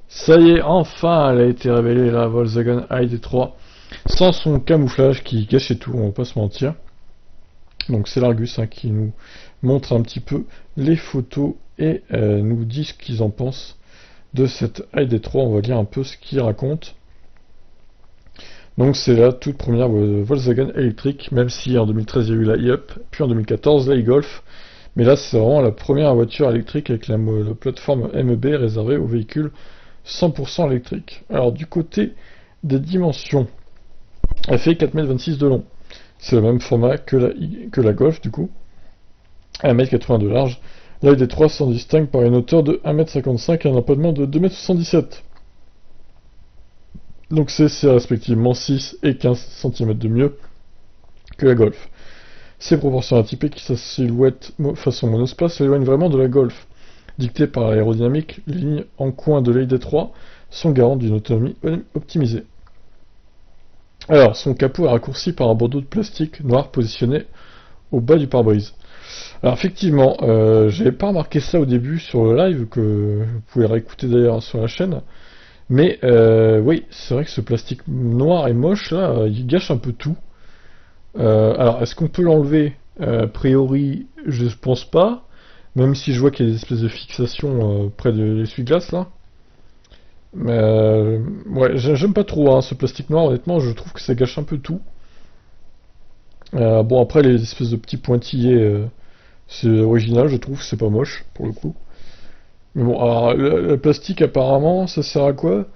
Ça y est, enfin, elle a été révélée, la Volkswagen ID3, sans son camouflage qui gâchait tout, on va pas se mentir. Donc c'est l'Argus qui nous montre un petit peu les photos et nous dit ce qu'ils en pensent de cette ID3. On va lire un peu ce qu'ils racontent. Donc c'est la toute première Volkswagen électrique, même si en 2013 il y a eu la e-Up, puis en 2014 la e-Golf. Mais là c'est vraiment la première voiture électrique avec la plateforme MEB réservée aux véhicules 100% électriques. Alors du côté des dimensions, elle fait 4,26 m de long. C'est le même format que la Golf du coup, 1,80 m de large. La ID3 s'en distingue par une hauteur de 1,55 m et un empattement de 2,77 m. Donc c'est respectivement 6 et 15 cm de mieux que la Golf. Ces proportions atypiques, sa silhouette façon monospace l'éloignent vraiment de la Golf. Dictée par l'aérodynamique, les lignes en coin de l'ID3 sont garantes d'une autonomie optimisée. Alors, son capot est raccourci par un bandeau de plastique noir positionné au bas du pare-brise. Alors effectivement, j'avais pas remarqué ça au début sur le live, que vous pouvez réécouter d'ailleurs sur la chaîne. Mais oui, c'est vrai que ce plastique noir et moche là, il gâche un peu tout. Alors, est-ce qu'on peut l'enlever? A priori, je pense pas. Même si je vois qu'il y a des espèces de fixations près de l'essuie-glace là. Mais ouais, j'aime pas trop hein, ce plastique noir, honnêtement, je trouve que ça gâche un peu tout. Bon, après, les espèces de petits pointillés, c'est original, je trouve, c'est pas moche pour le coup. Mais bon, alors, le plastique apparemment, ça sert à quoi?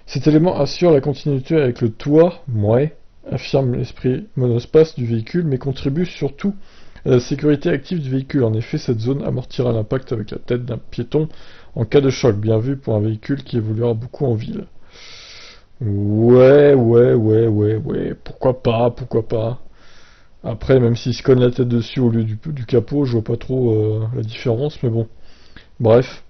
Cet élément assure la continuité avec le toit, ouais, affirme l'esprit monospace du véhicule, mais contribue surtout à la sécurité active du véhicule. En effet, cette zone amortira l'impact avec la tête d'un piéton en cas de choc, bien vu pour un véhicule qui évoluera beaucoup en ville. Ouais, pourquoi pas, pourquoi pas. Après, même s'il se cogne la tête dessus au lieu du capot, je vois pas trop la différence, mais bon. Bref.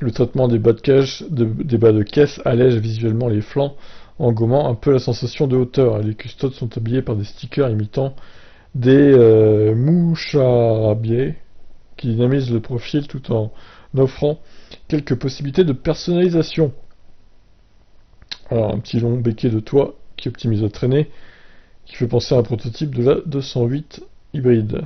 Le traitement des bas de caisse allège visuellement les flancs en gommant un peu la sensation de hauteur. Les custodes sont habillés par des stickers imitant des moucharabie qui dynamisent le profil tout en offrant quelques possibilités de personnalisation. Alors un petit long béquet de toit qui optimise la traînée, qui fait penser à un prototype de la 208 hybride.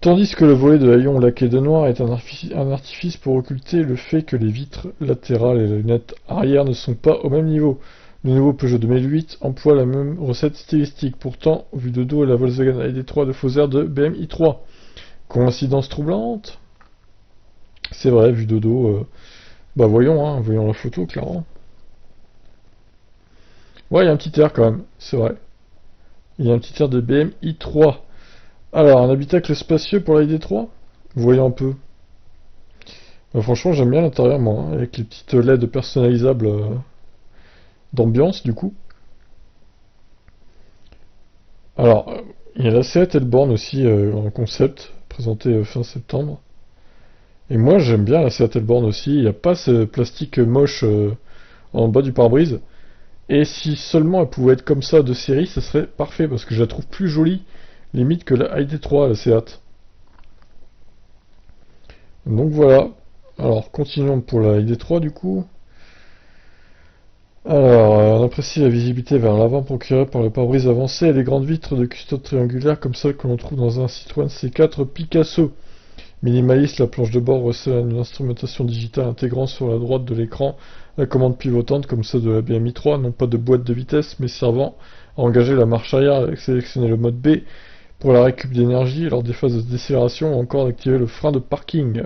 Tandis que le volet de haillons laqué de noir est un artifice pour occulter le fait que les vitres latérales et la lunette arrière ne sont pas au même niveau. Le nouveau Peugeot 2008 emploie la même recette stylistique. Pourtant, vu de dos, la Volkswagen ID3 de faux airs de BMW i3. Coïncidence troublante? C'est vrai, vu de dos. Bah voyons la photo, clairement. Ouais, il y a un petit air quand même, c'est vrai. Il y a un petit air de BMW i3. Alors, un habitacle spacieux pour la ID3? Voyons un peu. Bah, franchement, j'aime bien l'intérieur, moi, hein, avec les petites LED personnalisables d'ambiance, du coup. Alors, il y a la Seat Elborn aussi en concept, présenté fin septembre. Et moi, j'aime bien la Seat Elborn aussi. Il n'y a pas ce plastique moche en bas du pare-brise. Et si seulement elle pouvait être comme ça de série, ça serait parfait, parce que je la trouve plus jolie, limite que la ID3, la Seat. Donc voilà. Alors, continuons pour la ID3 du coup. Alors, on apprécie la visibilité vers l'avant procurée par le pare-brise avancé et les grandes vitres de custode triangulaires comme celles que l'on trouve dans un Citroën C4 Picasso. Minimaliste, la planche de bord recèle une instrumentation digitale intégrant sur la droite de l'écran la commande pivotante comme celle de la BMW i3, non pas de boîte de vitesse, mais servant à engager la marche arrière avec sélectionner le mode B pour la récup d'énergie lors des phases de décélération ou encore d'activer le frein de parking.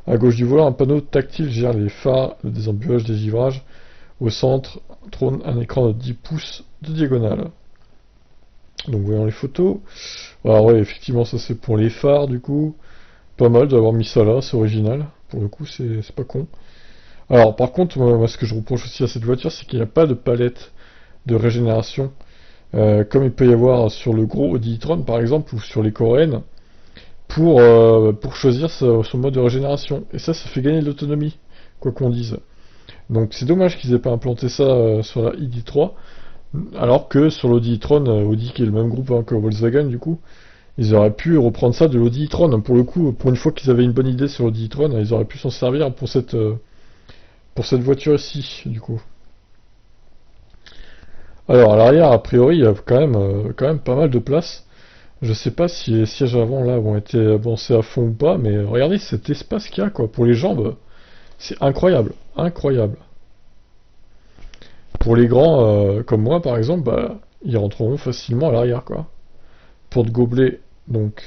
À gauche du volant, un panneau tactile gère les phares, le désembuage, dégivrage. Au centre trône un écran de 10 pouces de diagonale. Donc voyons les photos. Alors ouais, effectivement ça c'est pour les phares du coup. Pas mal d'avoir mis ça là, c'est original. Pour le coup c'est pas con. Alors par contre, moi, ce que je reproche aussi à cette voiture, c'est qu'il n'y a pas de palette de régénération. Comme il peut y avoir sur le gros Audi e-tron par exemple, ou sur les coréennes, pour choisir son mode de régénération. Et ça fait gagner de l'autonomie, quoi qu'on dise. Donc c'est dommage qu'ils aient pas implanté ça sur la ID3, alors que sur l'Audi e-tron, Audi qui est le même groupe que Volkswagen du coup, ils auraient pu reprendre ça de l'Audi e-tron. Pour le coup, pour une fois qu'ils avaient une bonne idée sur l'Audi e-tron, ils auraient pu s'en servir pour cette pour cette voiture ici, du coup. Alors, à l'arrière, a priori, il y a quand même pas mal de place. Je sais pas si les sièges avant, là, ont été avancés à fond ou pas, mais regardez cet espace qu'il y a, quoi. Pour les jambes, c'est incroyable. Incroyable. Pour les grands, comme moi, par exemple, bah, ils rentreront facilement à l'arrière, quoi. Porte gobelet, donc,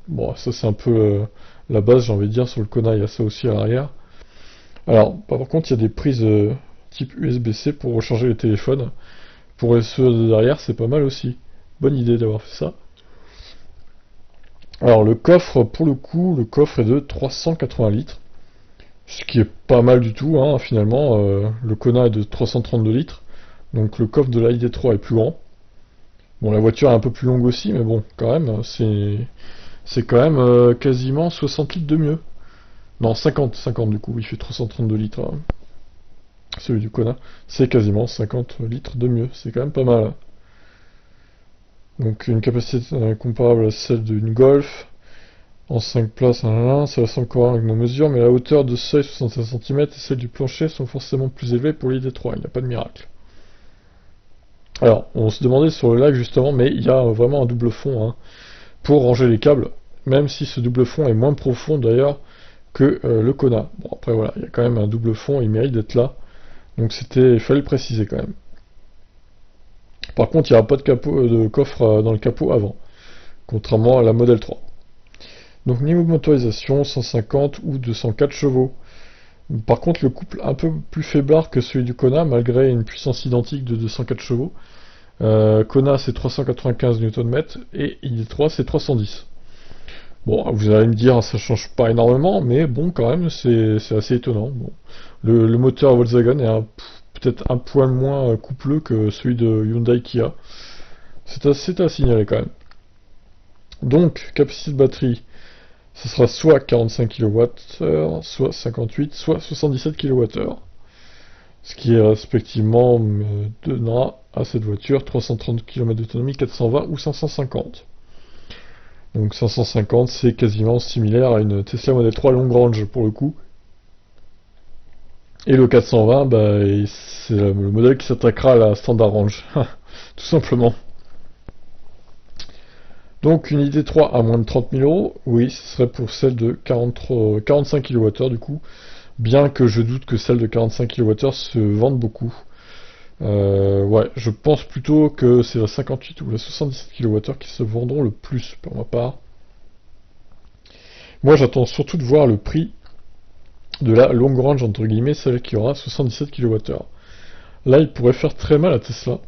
bon, ça c'est un peu la base, j'ai envie de dire, sur le Kona, il y a ça aussi à l'arrière. Alors, par contre, il y a des prises type USB-C pour recharger les téléphones. Pour ceux de derrière, c'est pas mal aussi. Bonne idée d'avoir fait ça. Alors, le coffre, pour le coup, le coffre est de 380 litres. Ce qui est pas mal du tout, hein, finalement. Le Kona est de 332 litres. Donc, le coffre de la ID3 est plus grand. Bon, la voiture est un peu plus longue aussi, mais bon, quand même, c'est quand même quasiment 60 litres de mieux. Non, 50 du coup, il fait 332 litres. Hein. Celui du Kona, c'est quasiment 50 litres de mieux, c'est quand même pas mal. Donc une capacité comparable à celle d'une Golf, en 5 places, ça ressemble encore avec nos mesures, mais la hauteur de seuil 65 cm et celle du plancher sont forcément plus élevées pour l'ID3, il n'y a pas de miracle. Alors, on se demandait sur le lac justement, mais il y a vraiment un double fond hein, pour ranger les câbles, même si ce double fond est moins profond d'ailleurs que le Kona. Bon après voilà, il y a quand même un double fond, il mérite d'être là. Donc il fallait le préciser quand même. Par contre, il n'y aura pas de coffre dans le capot avant, contrairement à la Model 3. Donc niveau de motorisation, 150 ou 204 chevaux. Par contre, le couple un peu plus faiblard que celui du Kona, malgré une puissance identique de 204 chevaux. Kona c'est 395 Nm et ID3 c'est 310. Bon, vous allez me dire, ça change pas énormément, mais bon, quand même, c'est assez étonnant. Bon. Le moteur Volkswagen est peut-être un poil moins coupleux que celui de Hyundai Kia. C'est à signaler quand même. Donc, capacité de batterie, ce sera soit 45 kWh, soit 58, soit 77 kWh. Ce qui respectivement me donnera à cette voiture 330 km d'autonomie, 420 ou 550. Donc 550, c'est quasiment similaire à une Tesla Model 3 long range pour le coup. Et le 420, bah, c'est le modèle qui s'attaquera à la standard range, tout simplement. Donc une ID3 à moins de 30 000 euros, oui, ce serait pour celle de 45 kWh du coup, bien que je doute que celle de 45 kWh se vende beaucoup. Ouais, je pense plutôt que c'est la 58 ou la 77 kWh qui se vendront le plus pour ma part. Moi j'attends surtout de voir le prix de la long range entre guillemets, celle qui aura 77 kWh. Là il pourrait faire très mal à Tesla,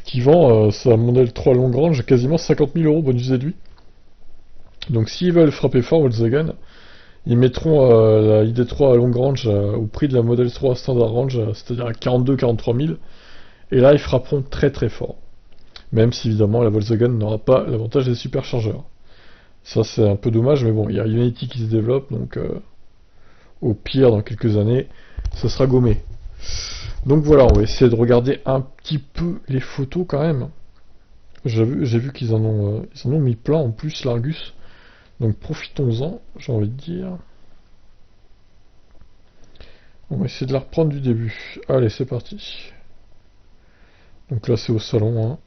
qui vend sa Model 3 long range à quasiment 50 000 euros bonus déduit. Donc s'ils veulent frapper fort Volkswagen, ils mettront la ID3 à long range au prix de la Model 3 standard range, c'est-à-dire à 42-43 000, et là ils frapperont très très fort. Même si évidemment la Volkswagen n'aura pas l'avantage des superchargeurs. Ça c'est un peu dommage, mais bon, il y a Unity qui se développe, donc au pire dans quelques années, ça sera gommé. Donc voilà, on va essayer de regarder un petit peu les photos quand même. J'ai vu qu'ils en ont mis plein en plus, l'Argus. Donc profitons-en, j'ai envie de dire. On va essayer de la reprendre du début. Allez, c'est parti. Donc là, c'est au salon. Hein.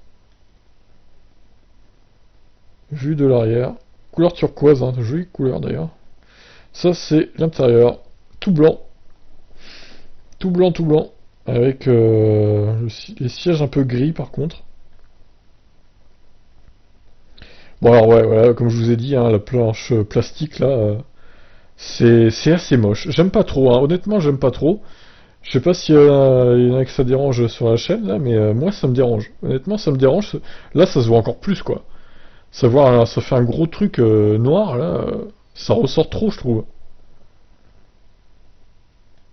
Vue de l'arrière. Couleur turquoise, hein, jolie couleur d'ailleurs. Ça, c'est l'intérieur. Tout blanc. Tout blanc, tout blanc. Avec les sièges un peu gris par contre. Bon alors ouais, voilà, comme je vous ai dit, hein, la planche plastique là, c'est assez moche. J'aime pas trop, hein. Honnêtement j'aime pas trop. Je sais pas s'il y en a que ça dérange sur la chaîne là, mais moi ça me dérange. Honnêtement ça me dérange. Là ça se voit encore plus quoi. Ça fait un gros truc noir là, ça ressort trop je trouve.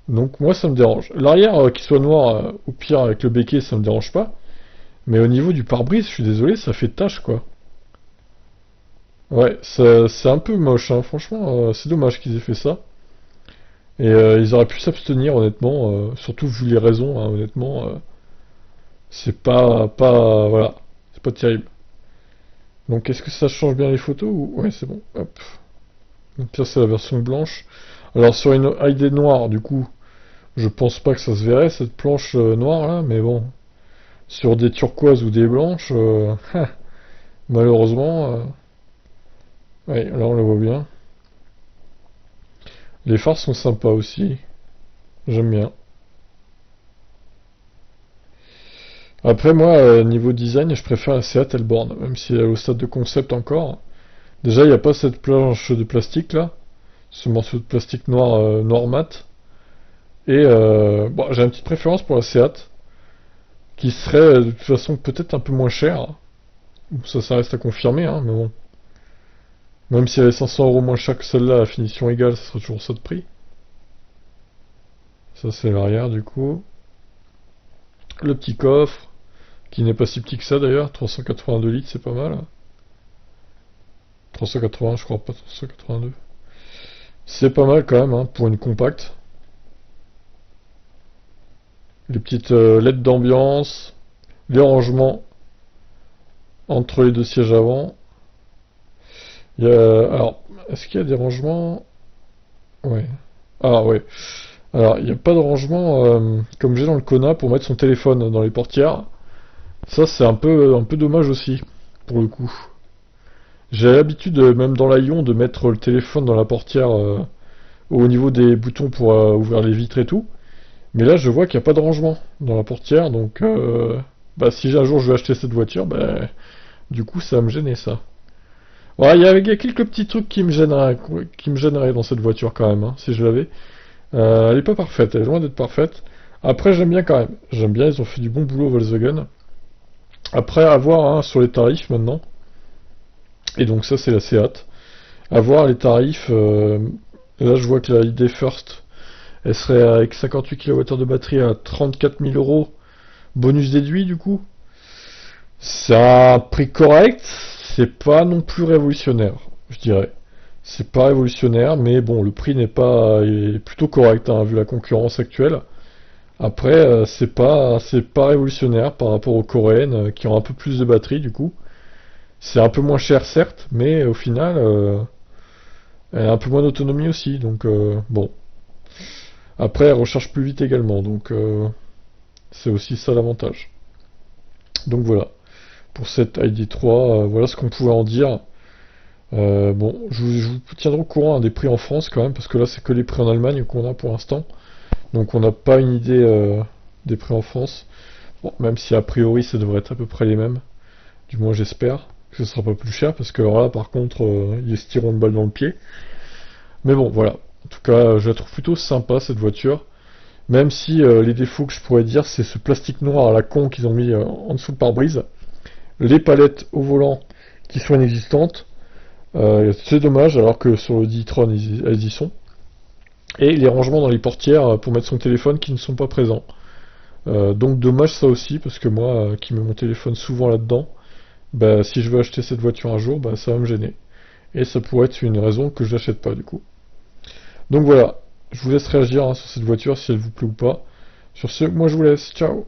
Donc moi ça me dérange. L'arrière qui soit noir, au pire avec le béquet ça me dérange pas. Mais au niveau du pare-brise, je suis désolé, ça fait tache quoi. Ouais, c'est un peu moche, hein. Franchement, c'est dommage qu'ils aient fait ça. Et ils auraient pu s'abstenir, honnêtement, surtout vu les raisons, hein, honnêtement, c'est voilà, c'est pas terrible. Donc, est-ce que ça change bien les photos ou... Ouais, c'est bon, hop. Donc ça, c'est la version blanche. Alors, sur une ID noire, du coup, Je pense pas que ça se verrait cette planche noire là, mais bon. Sur des turquoises ou des blanches, malheureusement, ouais, là on le voit bien. Les phares sont sympas aussi, j'aime bien. Après moi, niveau design, je préfère la Seat Elborn, même si elle est au stade de concept encore. Déjà, il n'y a pas cette planche de plastique là, ce morceau de plastique noir, noir mat. Et bon, j'ai une petite préférence pour la Seat, qui serait de toute façon peut-être un peu moins chère. Ça reste à confirmer, hein, mais bon. Même si elle est 500 € moins chère que celle-là, à finition égale, ça sera toujours ça de prix. Ça, c'est l'arrière, du coup. Le petit coffre, qui n'est pas si petit que ça d'ailleurs, 382 litres, c'est pas mal. 380, je crois, pas 382. C'est pas mal quand même, hein, pour une compacte. Les petites LED d'ambiance, les rangements entre les deux sièges avant. Alors, est-ce qu'il y a des rangements? Ouais. Ah ouais. Alors, il n'y a pas de rangement comme j'ai dans le Kona pour mettre son téléphone dans les portières. Ça, c'est un peu dommage aussi, pour le coup. J'ai l'habitude, même dans l'Aion, de mettre le téléphone dans la portière au niveau des boutons pour ouvrir les vitres et tout. Mais là, je vois qu'il n'y a pas de rangement dans la portière, donc bah, si un jour je vais acheter cette voiture, bah, du coup, ça va me gêner, ça. Ouais, il y a quelques petits trucs qui me gêneraient dans cette voiture quand même, hein, si je l'avais. Elle est pas parfaite, elle est loin d'être parfaite. Après, j'aime bien quand même. J'aime bien, ils ont fait du bon boulot Volkswagen. Après, à voir hein, sur les tarifs maintenant. Et donc ça, c'est la Seat. À voir les tarifs. Là, je vois que la ID First, elle serait avec 58 kWh de batterie à 34 000 euros. Bonus déduit, du coup. C'est un prix correct. C'est pas non plus révolutionnaire, je dirais. C'est pas révolutionnaire, mais bon, le prix n'est pas, il est plutôt correct, hein, vu la concurrence actuelle. Après, c'est pas révolutionnaire par rapport aux coréennes qui ont un peu plus de batterie du coup. C'est un peu moins cher certes, mais au final, elle a un peu moins d'autonomie aussi, donc bon. Après, elle recharge plus vite également, donc c'est aussi ça l'avantage. Donc voilà, pour cette ID3, voilà ce qu'on pouvait en dire. Bon, je vous tiendrai au courant hein, des prix en France quand même, parce que là c'est que les prix en Allemagne qu'on a pour l'instant. Donc on n'a pas une idée des prix en France. Bon, même si a priori ça devrait être à peu près les mêmes. Du moins j'espère que ce sera pas plus cher parce que alors là par contre ils se tireront une balle dans le pied. Mais bon voilà. En tout cas je la trouve plutôt sympa cette voiture. Même si les défauts que je pourrais dire c'est ce plastique noir à la con qu'ils ont mis en dessous le pare-brise. Les palettes au volant qui sont inexistantes. C'est dommage alors que sur le e-tron elles y sont. Et les rangements dans les portières pour mettre son téléphone qui ne sont pas présents. Donc dommage ça aussi, parce que moi, qui mets mon téléphone souvent là-dedans, bah, si je veux acheter cette voiture un jour, bah, ça va me gêner. Et ça pourrait être une raison que je l'achète pas du coup. Donc voilà, je vous laisse réagir hein, sur cette voiture si elle vous plaît ou pas. Sur ce, moi je vous laisse, ciao.